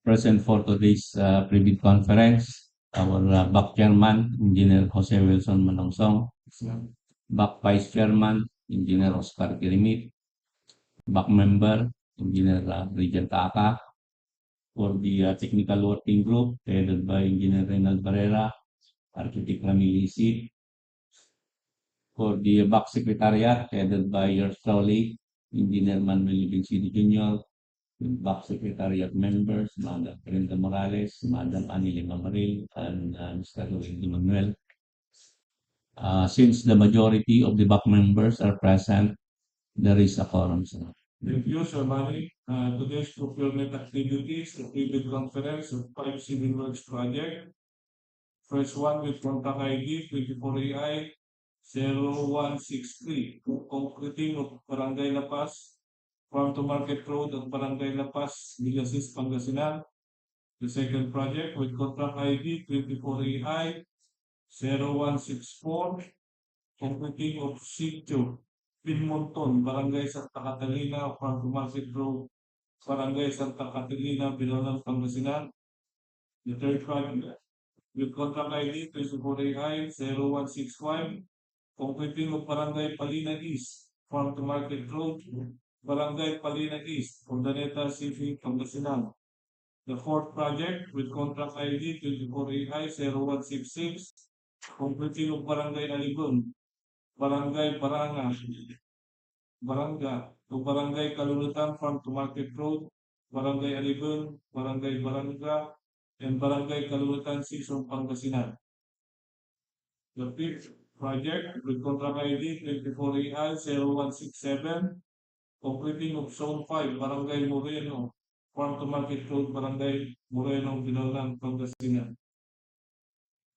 present for today's pre-bid conference. Our back chairman, Engineer Jose Wilson Manongsong. Back vice chairman, Engineer Oscar Kirimit. Back member, Engineer Regent Taka. For the technical working group, headed by Engineer Reynald Barrera, Architect Ramil Isip. For the back secretariat, headed by yours truly, Engineer Manuel Vincini Jr., back secretariat members, Madam Brenda Morales, Madam Anile Mamaril, and Mr. Luis Manuel. Since the majority of the back members are present, there is a quorum. Thank you, Sir Manny. Today's procurement activities, the pre-bid conference of 5 civil works project. First one with contact ID 24AI 0163, concreting of Barangay La Paz, Farm to Market Road at Barangay La Paz, Villasis, Pangasinan. The second project with contract ID 24AI 0164, concreting of Sitio, Binmunton, Barangay Santa Catalina, Farm to Market Road, Barangay Santa Catalina, Binalonan, Pangasinan. The third project with contract ID 24AI 0165, concreting of Barangay Palina East, Farm to Market Road, Barangay Palina East, Urdaneta City, Pangasinan. The fourth project with contract ID 24AI 0166, concreting of Barangay Alibeng, Barangay Barangga to Barangay Calunetan, Farm to Market Road, Barangay Alibeng, Barangay Barangga, and Barangay Calunetan, Sison, Pangasinan. The fifth project with contract ID 24AI 0167, completing of Zone 5, Barangay Moreno, Farm to Market Road, Barangay Moreno, Binalonan, Pangasinan.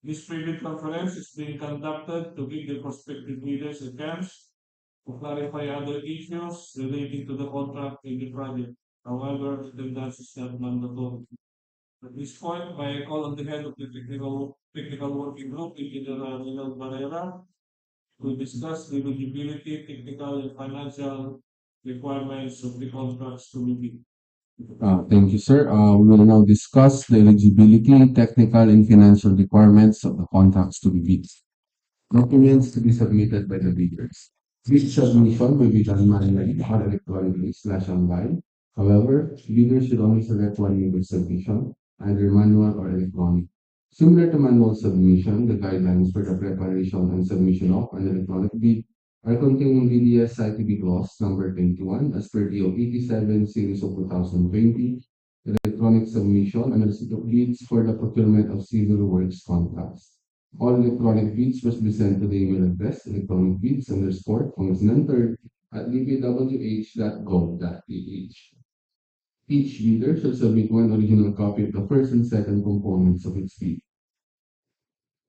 This pre-bid conference is being conducted to give the prospective bidders a chance to clarify other issues relating to the contract in the project. However, attendance is not mandatory. At this point, may I call on the head of the technical working group, Engineer Reynald Barrera, to discuss the eligibility, technical, and financial requirements of the contracts to be bid. Thank you, sir. We will now discuss the eligibility, technical, and financial requirements of the contracts to be bid. Documents to be submitted by the bidders. Bid submission will be done manually or electronically/online. However, bidders should only select one mode of submission, either manual or electronic. Similar to manual submission, the guidelines for the preparation and submission of an electronic bid are contained in BDS ITB Clause number 21 as per DEO 87 series of 2020, electronic submission and receipt of bids for the procurement of civil works contracts. All electronic bids must be sent to the email address electronicbids_Pangasinan3@dpwh.gov.ph. Each bidder should submit one original copy of the first and second components of its bid.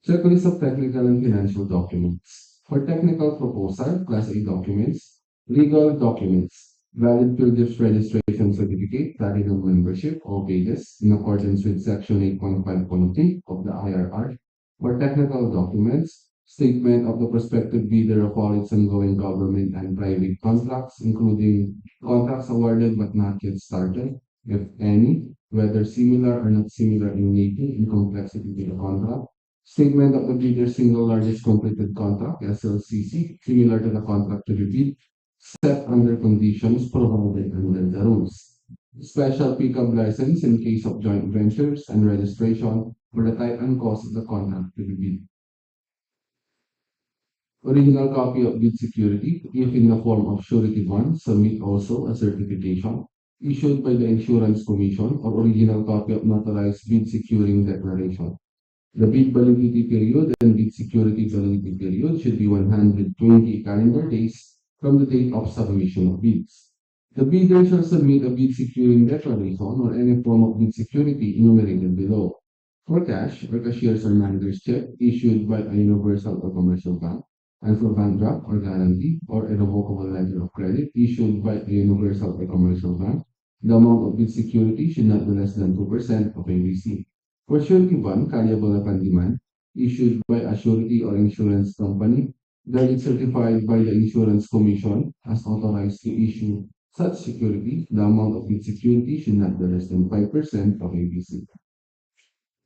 Checklist of technical and financial documents. For technical proposal, Class A documents, legal documents, valid Philips registration certificate, platinum membership, all pages, in accordance with Section 8.5.3 of the IRR. For technical documents, statement of the prospective bidder of all its ongoing government and private contracts, including contracts awarded but not yet started, if any, whether similar or not similar in nature and complexity to the contract. Statement of the bidder's single largest completed contract, SLCC, similar to the contract to be bid, set under conditions provided under the rules. Special pickup license in case of joint ventures and registration for the type and cost of the contract to be bid. Original copy of bid security, if in the form of surety bond, submit also a certification issued by the Insurance Commission or original copy of notarized bid securing declaration. The bid validity period and bid security validity period should be 120 calendar days from the date of submission of bids. The bidder shall submit a bid securing declaration or any form of bid security enumerated below. For cash or cashier's or manager's check issued by a universal or commercial bank, and for bank draft or guarantee or irrevocable letter of credit issued by a universal or commercial bank, the amount of bid security should not be less than 2% of ABC. For surety bond carryable upon demand, issued by a surety or insurance company, valid certified by the Insurance Commission as authorized to issue such security, the amount of its security should not be less than 5% of ABC.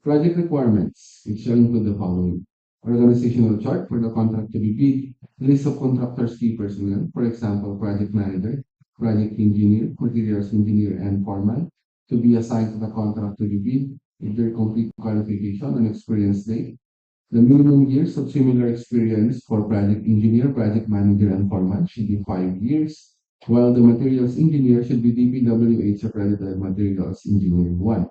Project requirements, which shall include the following: organizational chart for the contract to be bid, list of contractors' key personnel, for example, project manager, project engineer, materials engineer, and foreman, to be assigned to the contract to be bid, with their complete qualification and experience date. The minimum years of similar experience for project engineer, project manager, and foreman should be 5 years, while the materials engineer should be DPWH accredited materials engineer 1.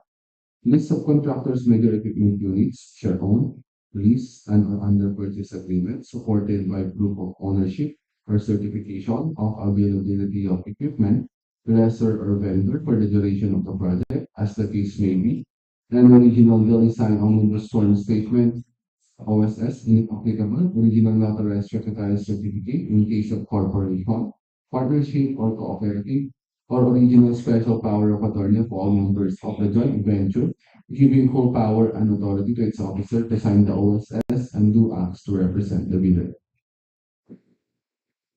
List of contractors' major equipment units, share own, lease, and or under purchase agreement, supported by proof of ownership or certification of availability of equipment, lessor or vendor for the duration of the project, as the case may be, and original duly signed omnibus sworn statement, OSS, if applicable, original notarized secretary certificate in case of corporation, partnership, or cooperative, or original special power of attorney of all members of the joint venture, giving full power and authority to its officer to sign the OSS and do acts to represent the bidder.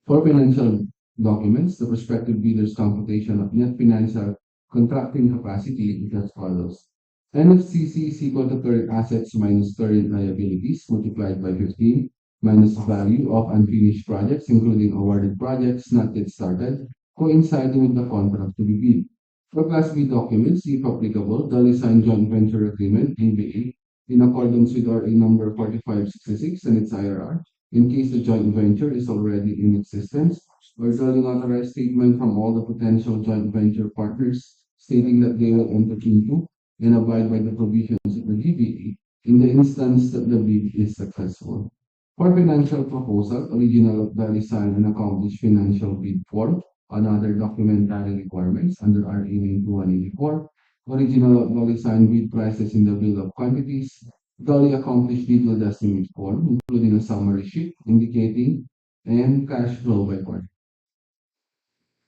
For financial documents, the prospective bidder's computation of net financial contracting capacity is as follows. NFCC is equal to current assets minus current liabilities multiplied by 15 minus value of unfinished projects, including awarded projects not yet started, coinciding with the contract to be bid. For Class B documents, if applicable, the signed joint venture agreement, NBA, in accordance with RA number 4566 and its IRR, in case the joint venture is already in existence, or the authorized statement from all the potential joint venture partners stating that they will enter into and abide by the provisions of the GBA in the instance that the bid is successful. For financial proposal, original value signed and accomplished financial bid form and other documentary requirements under RA 9184, original value signed bid prices in the bill of quantities, duly accomplished detailed estimate form, including a summary sheet indicating and cash flow by quarter.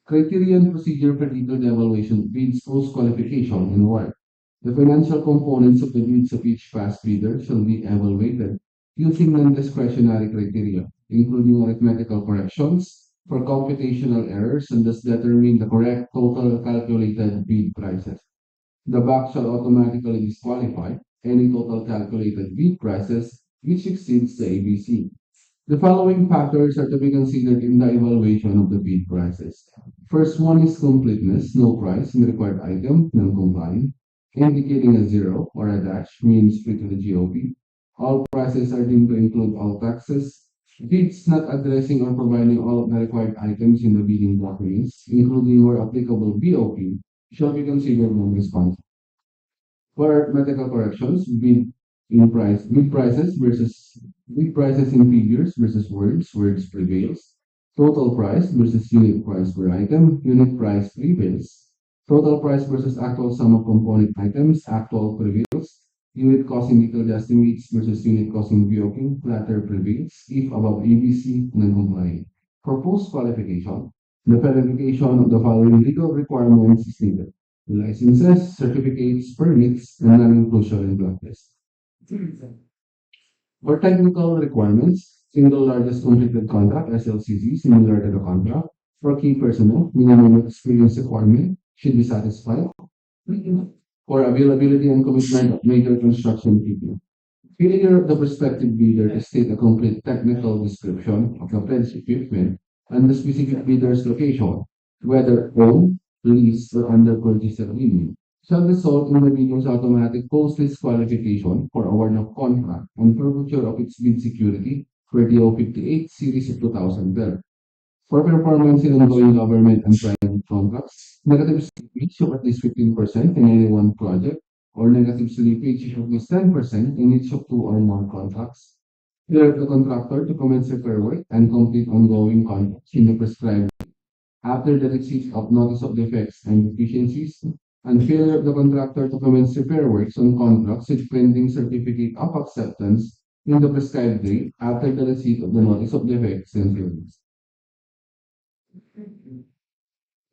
Criteria and procedure for detailed evaluation of bids post qualification and award. The financial components of the bids of each past bidder shall be evaluated using non-discretionary criteria, including arithmetical corrections for computational errors, and thus determine the correct total calculated bid prices. The BAC shall automatically disqualify any total calculated bid prices which exceeds the ABC. The following factors are to be considered in the evaluation of the bid prices. First one is completeness, no price in the required item, non-compliant, indicating a zero or a dash means free to the GOP. All prices are deemed to include all taxes. Bids not addressing or providing all of the required items in the bidding documents, including where applicable BOP, shall be considered non-responsive. For arithmetical corrections, bid prices in figures versus words prevails. Total price versus unit price per item, unit price prevails. Total price versus actual sum of component items, actual prevails. Unit costing detailed estimates versus unit costing BOP, latter prevails if above ABC non-compliant. For post-qualification, the verification of the following legal requirements is needed: licenses, certificates, permits, and non-inclusion in blacklist. For technical requirements, single largest completed contract, SLCC, similar to the contract. For key personnel, minimum experience requirement should be satisfied. For availability and commitment of major construction people. Failure of the prospective bidder to state a complete technical description of the pledged equipment and the specific bidder's location, whether owned, leased, or under purchase agreement, shall result in the bidder's automatic post-disqualification for award of contract and forfeiture of its bid security for DEO 58 series of 2012. For performance in ongoing government and private contracts, negative slippage of at least 15% in any one project, or negative slippage of at least 10% in each of two or more contracts. Direct the contractor to commence repair work and complete ongoing contracts in the prescribed after the receipt of notice of defects and deficiencies, and failure of the contractor to commence repair works on contracts with pending certificate of acceptance in the prescribed date after the receipt of the notice of defects and failures.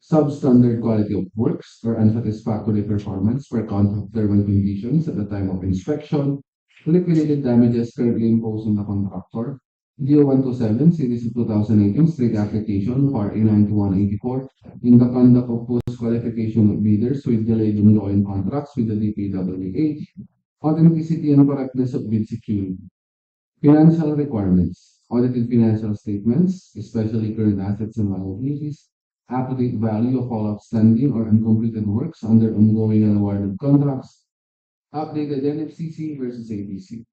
Substandard quality of works or unsatisfactory performance per contract term and conditions at the time of inspection, liquidated damages currently imposed on the contractor, DEO 127, Series of 2018, strict application for A9184 in the conduct of post-qualification of bidders with delayed ongoing contracts with the DPWH, authenticity and correctness of bid security. Financial requirements, audited financial statements, especially current assets and liabilities, up-to-date value of all outstanding or uncompleted works under ongoing and awarded contracts, updated NFCC versus ABC.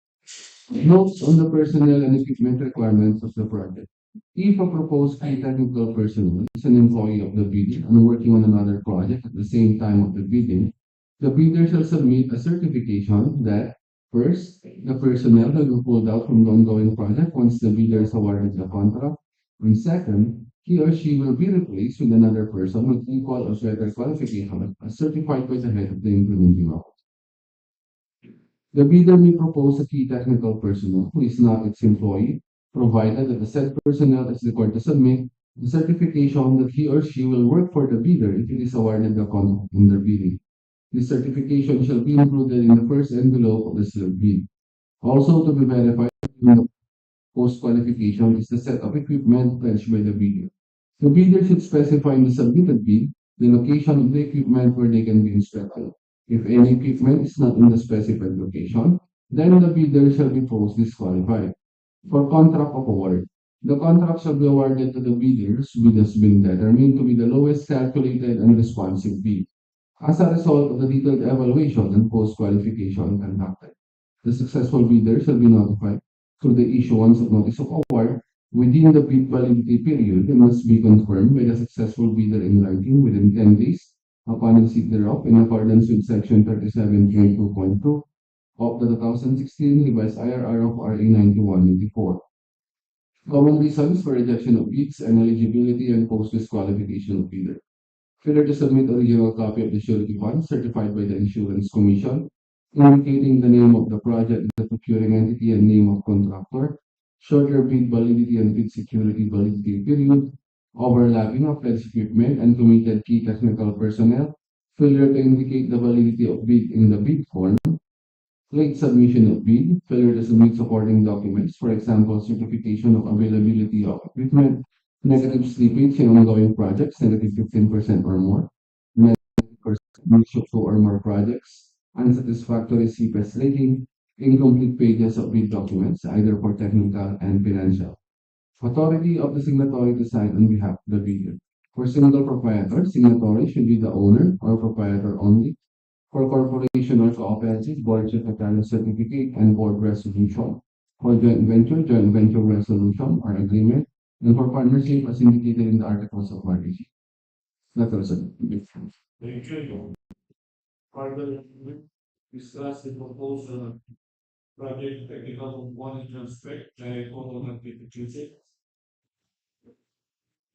Notes on the personnel and equipment requirements of the project. If a proposed key technical personnel is an employee of the bidder and working on another project at the same time of the bidding, the bidder shall submit a certification that first, the personnel will be pulled out from the ongoing project once the bidder is awarded the contract, and second, he or she will be replaced with another person with equal or better qualification as certified by the head of the implementing office. The bidder may propose a key technical personnel who is not its employee, provided that the said personnel is required to submit the certification that he or she will work for the bidder if it is awarded the contract under bidding. This certification shall be included in the first envelope of the sealed bid. Also to be verified in the post-qualification is the set of equipment pledged by the bidder. The bidder should specify in the submitted bid the location of the equipment where they can be inspected. If any equipment is not in the specified location, then the bidder shall be post disqualified. For contract of award, the contract shall be awarded to the bidders bid has been determined to be the lowest calculated and responsive bid. As a result of the detailed evaluation and post-qualification conducted, the successful bidder shall be notified through the issuance of notice of award within the bid validity period and must be confirmed by the successful bidder in writing within 10 days upon receipt thereof in accordance with Section 37.2.2 of the 2016 revised IRR of RA 9184. Common reasons for rejection of bids and eligibility and post-disqualification of bidder. Failure to submit original copy of the surety bond certified by the Insurance Commission, indicating the name of the project, the procuring entity, and name of contractor, shorter bid validity and bid security validity period, overlapping of pledged equipment and committed key technical personnel, failure to indicate the validity of bid in the bid form, late submission of bid, failure to submit supporting documents, for example, certification of availability of equipment, negative slippage in ongoing projects, negative 15% or more, negative percentage of 2 or more projects, unsatisfactory CPES rating, incomplete pages of bid documents, either for technical and financial. Authority of the signatory to sign on behalf of the bidder. For single proprietor, signatory should be the owner or proprietor only. For corporation or cooperative, board secretary certificate and board resolution. For joint venture resolution or agreement. And for partnership, as indicated in the articles of partnership. That's also. Thank you. Further, discuss the proposal project technical component aspect by total activity.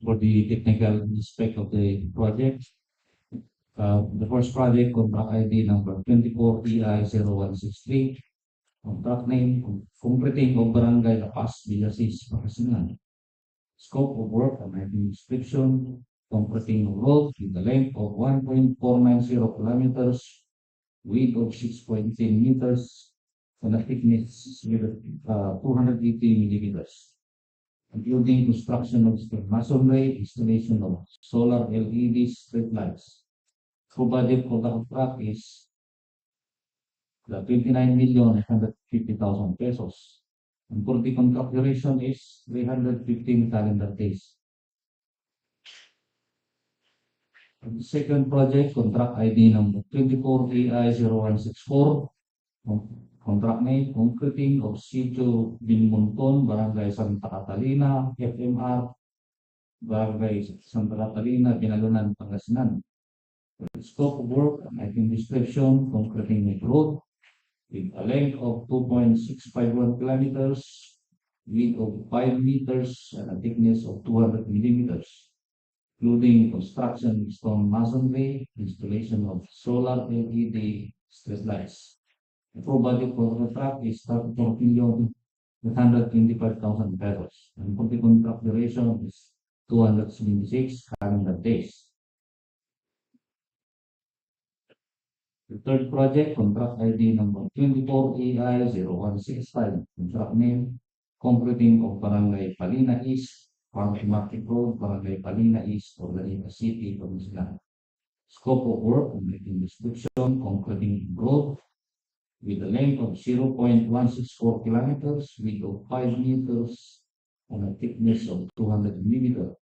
For the technical aspect of the project, the first project, contract ID number 24EI0163, contract name, completing of Barangay La Paz, Villasis, Pangasinan. Scope of work and item description, completing of road with a length of 1.490 kilometers, width of 6.10 meters, and a thickness with 280 millimeters, including construction of masonry, installation of solar LED street lights. So budget for the contract is the 29,850,000 pesos. And for the contract duration is 315 calendar days. And the second project, contract ID number 24AI0164, contract name, concreting of Sitio Binmunton, Barangay Santa Catalina, FMR, Barangay Santa Catalina, Binalonan, Pangasinan. Scope of work and item description, concreting of road with a length of 2.651 kilometers, width of 5 meters, and a thickness of 200 millimeters, including construction of stone masonry, installation of solar LED street lights. The full budget for the contract is 34,825,000 pesos, and for the contract duration is 276 calendar days. The third project, contract ID number 24AI0165, contract name, completing of Barangay Palina East, Farm to Market Road, Barangay Palina East, Urdaneta City, Pangasinan. Scope of work, completing description, concluding road with a length of 0.164 kilometers, width of 5 meters, and a thickness of 200 millimeters,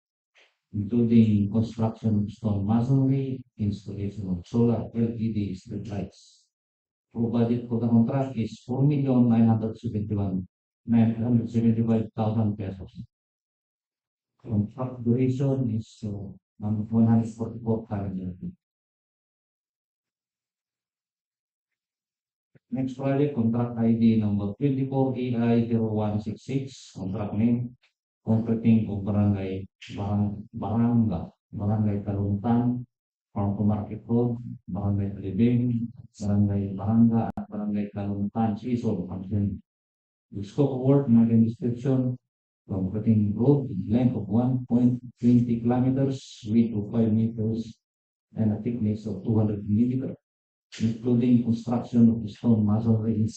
including construction of stone masonry, installation of solar LED street lights. Pro budget for the contract is 4,975,000 pesos. Contract duration is 144 calendar days. Next project, contract ID number 24AI0166, contract name, completing of Barangay Barangga, Barangay Calunetan, Farm to Market Road, Barangay Alibeng, Barangay Barangga, at Barangay Calunetan, Sison, Pangasinan. The scope of work, marking description, completing road with length of 1.20 kilometers, width of 5 meters, and a thickness of 200 millimeters, including construction of stone masonry,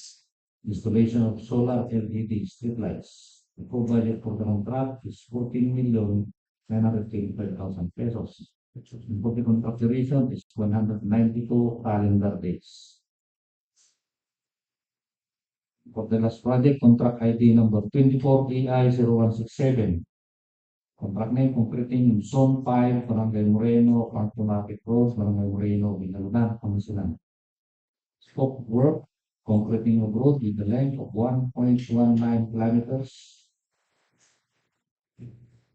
installation of solar LED streetlights. The full budget for the contract is 14,935,000 pesos. The contract duration is 192 calendar days. For the last project, contract ID number 24AI0167. Contract name, completing Zone 5, Barangay Moreno, Farm to Market Road, Barangay Moreno, Binalonan, Pangasinan. Scope of work, completing of road with the length of 1.19 kilometers,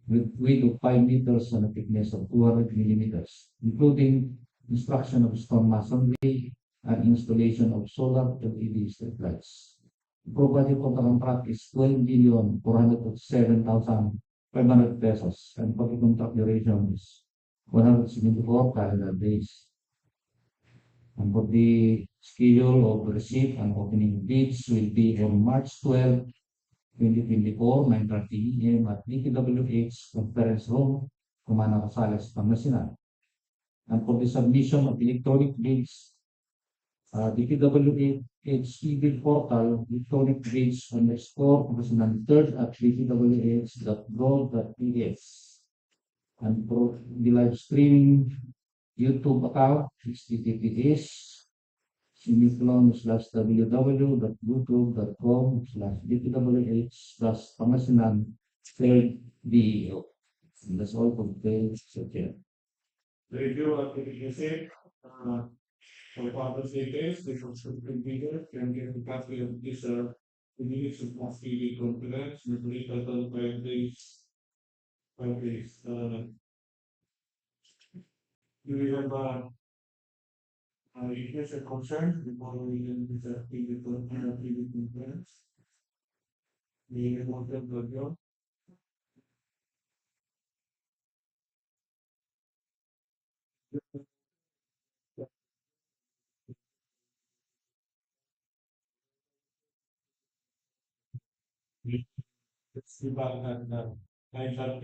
with width of 5 meters and a thickness of 200 millimeters, including construction of stone masonry and installation of solar LED streetlights. The budget for the contract is 12,407,500 pesos, and for the contract duration is 174 calendar days. And for the schedule of receipt and opening bids will be on March 12, 2024, 9:30 AM at DPWH Conference Room, Comana Rosales, Pangasinan. And for the submission of electronic bids, DPWH e-bid portal, electronic bids _ Pangasinan 3rd at dpwh.gov.ph. And for the live streaming YouTube account, https://www.youtube.com/dpwh/Pangasinan/DEO. And that's all for today, Sir Chair. Review application. For further details, the subscription video can get a copy of this minutes of TV conference, with total 5 days. 5 days. Do we have issues or concerns before we begin this TV conference? May I welcome Brgy? Let's see back at 9:30.